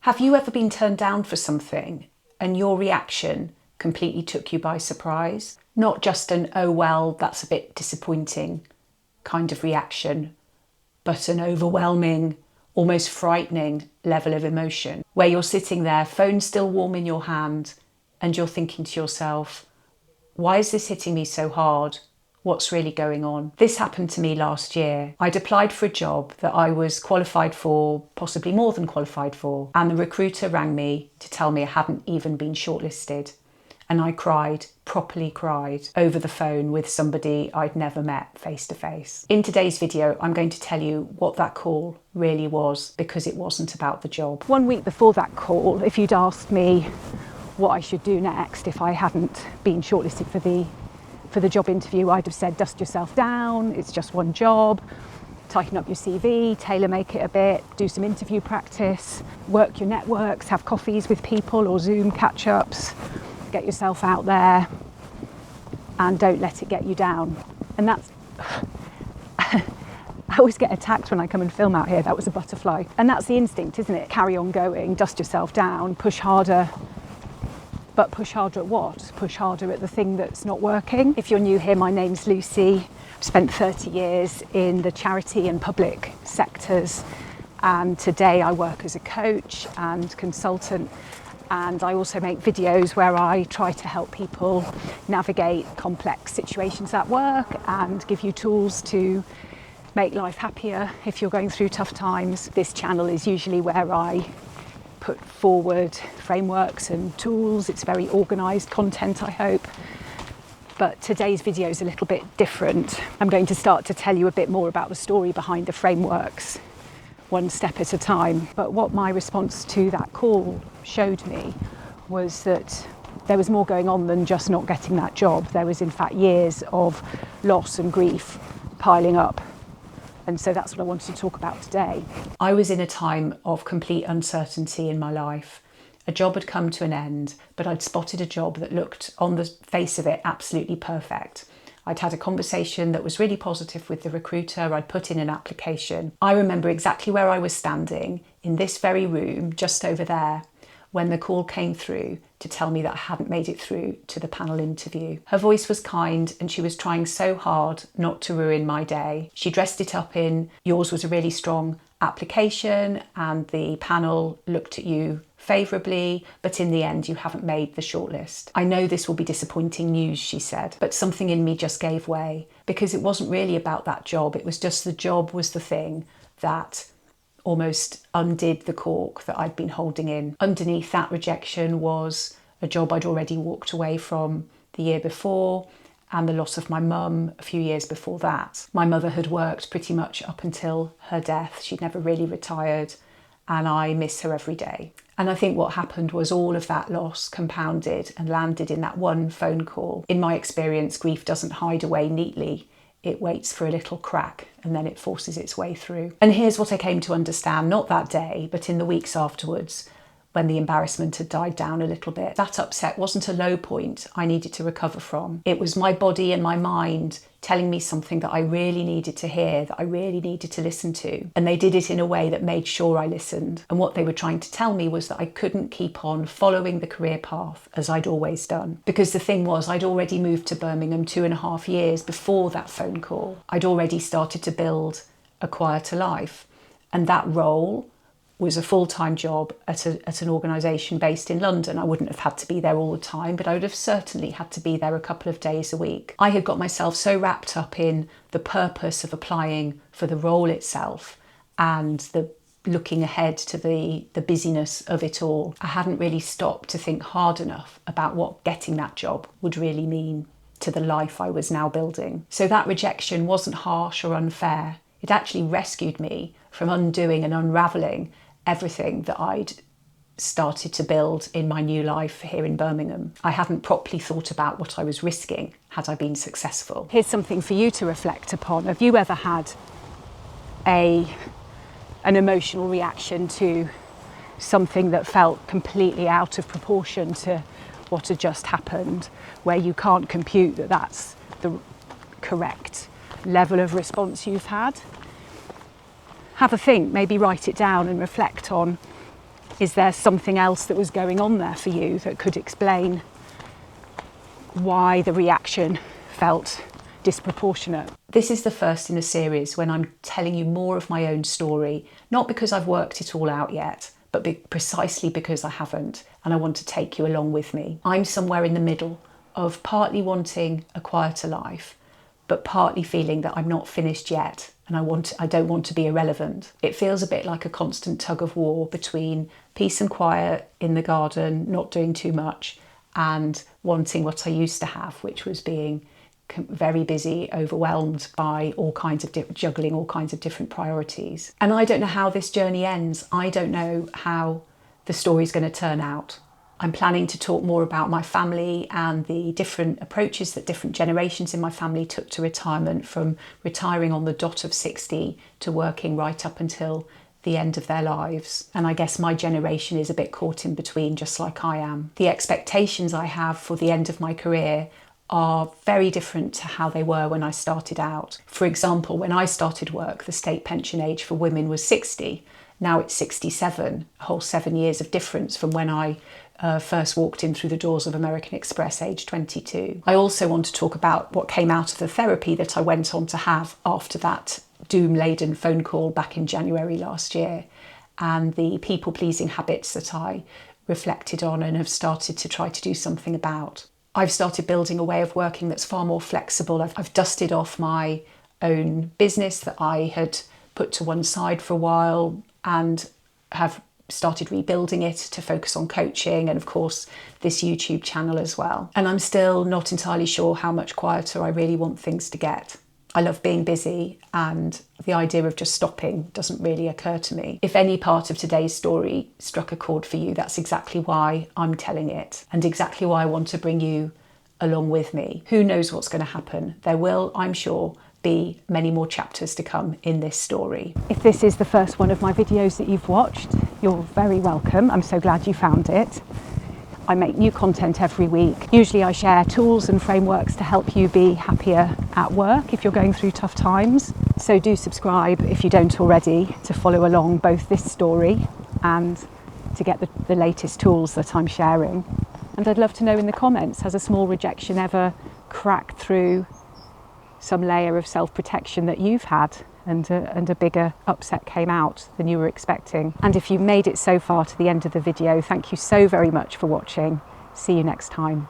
Have you ever been turned down for something and your reaction completely took you by surprise? Not just an, oh well, that's a bit disappointing kind of reaction, but an overwhelming, almost frightening level of emotion where you're sitting there, phone still warm in your hand, and you're thinking to yourself, why is this hitting me so hard? What's really going on? This happened to me last year. I'd applied for a job that I was qualified for, possibly more than qualified for, and the recruiter rang me to tell me I hadn't even been shortlisted. And I cried, properly cried, over the phone with somebody I'd never met face to face. In today's video, I'm going to tell you what that call really was, because it wasn't about the job. 1 week before that call, if you'd asked me what I should do next if I hadn't been shortlisted for the job interview, I'd have said, dust yourself down, it's just one job, tighten up your CV, tailor make it a bit, do some interview practice, work your networks, have coffees with people or Zoom catch-ups, get yourself out there and don't let it get you down. And that's, I always get attacked when I come and film out here, that was a butterfly. And that's the instinct, isn't it? Carry on going, dust yourself down, push harder. But push harder at what? Push harder at the thing that's not working. If you're new here, my name's Lucy. I've spent 30 years in the charity and public sectors, and today I work as a coach and consultant, and I also make videos where I try to help people navigate complex situations at work and give you tools to make life happier if you're going through tough times. This channel is usually where I put forward frameworks and tools. It's very organised content, I hope. But today's video is a little bit different. I'm going to start to tell you a bit more about the story behind the frameworks, one step at a time. But what my response to that call showed me was that there was more going on than just not getting that job. There was in fact years of loss and grief piling up. And so that's what I wanted to talk about today. I was in a time of complete uncertainty in my life. A job had come to an end, but I'd spotted a job that looked, on the face of it, absolutely perfect. I'd had a conversation that was really positive with the recruiter. I'd put in an application. I remember exactly where I was standing in this very room, just over there, when the call came through to tell me that I hadn't made it through to the panel interview. Her voice was kind and she was trying so hard not to ruin my day. She dressed it up in, yours was a really strong application and the panel looked at you favourably, but in the end you haven't made the shortlist. I know this will be disappointing news, she said, but something in me just gave way, because it wasn't really about that job. It was just the job was the thing that almost undid the cork that I'd been holding in. Underneath that rejection was a job I'd already walked away from the year before, and the loss of my mum a few years before that. My mother had worked pretty much up until her death. She'd never really retired, and I miss her every day. And I think what happened was all of that loss compounded and landed in that one phone call. In my experience, grief doesn't hide away neatly. It waits for a little crack and then it forces its way through. And here's what I came to understand, not that day, but in the weeks afterwards, when the embarrassment had died down a little bit. That upset wasn't a low point I needed to recover from. It was my body and my mind telling me something that I really needed to hear, that I really needed to listen to. And they did it in a way that made sure I listened. And what they were trying to tell me was that I couldn't keep on following the career path as I'd always done. Because the thing was, I'd already moved to Birmingham 2.5 years before that phone call. I'd already started to build a quieter life. And that role was a full-time job at an organisation based in London. I wouldn't have had to be there all the time, but I would have certainly had to be there a couple of days a week. I had got myself so wrapped up in the purpose of applying for the role itself and the looking ahead to the busyness of it all. I hadn't really stopped to think hard enough about what getting that job would really mean to the life I was now building. So that rejection wasn't harsh or unfair. It actually rescued me from undoing and unravelling everything that I'd started to build in my new life here in Birmingham. I hadn't properly thought about what I was risking had I been successful. Here's something for you to reflect upon. Have you ever had an emotional reaction to something that felt completely out of proportion to what had just happened, where you can't compute that that's the correct level of response you've had? Have a think, maybe write it down and reflect on Is there something else that was going on there for you that could explain why the reaction felt disproportionate? This is the first in a series when I'm telling you more of my own story, not because I've worked it all out yet, but precisely because I haven't, and I want to take you along with me. I'm somewhere in the middle of partly wanting a quieter life, but partly feeling that I'm not finished yet, and I don't want to be irrelevant. It feels a bit like a constant tug of war between peace and quiet in the garden, not doing too much, and wanting what I used to have, which was being very busy, overwhelmed by all kinds of juggling all kinds of different priorities. And I don't know how this journey ends. I don't know how the story's going to turn out. I'm planning to talk more about my family and the different approaches that different generations in my family took to retirement, from retiring on the dot of 60 to working right up until the end of their lives. And I guess my generation is a bit caught in between, just like I am. The expectations I have for the end of my career are very different to how they were when I started out. For example, when I started work, the state pension age for women was 60. Now it's 67, a whole 7 years of difference from when I first walked in through the doors of American Express, age 22. I also want to talk about what came out of the therapy that I went on to have after that doom-laden phone call back in January last year, and the people-pleasing habits that I reflected on and have started to try to do something about. I've started building a way of working that's far more flexible. I've dusted off my own business that I had put to one side for a while and have started rebuilding it to focus on coaching and, of course, this YouTube channel as well. And I'm still not entirely sure how much quieter I really want things to get. I love being busy, and the idea of just stopping doesn't really occur to me. If any part of today's story struck a chord for you, that's exactly why I'm telling it, and exactly why I want to bring you along with me. Who knows what's going to happen? There will, I'm sure, be many more chapters to come in this story. If this is the first one of my videos that you've watched, you're very welcome. I'm so glad you found it. I make new content every week. Usually I share tools and frameworks to help you be happier at work if you're going through tough times. So do subscribe if you don't already, to follow along both this story and to get the latest tools that I'm sharing. And I'd love to know in the comments, has a small rejection ever cracked through some layer of self-protection that you've had, and a bigger upset came out than you were expecting? And if you made it so far to the end of the video, thank you so very much for watching. See you next time.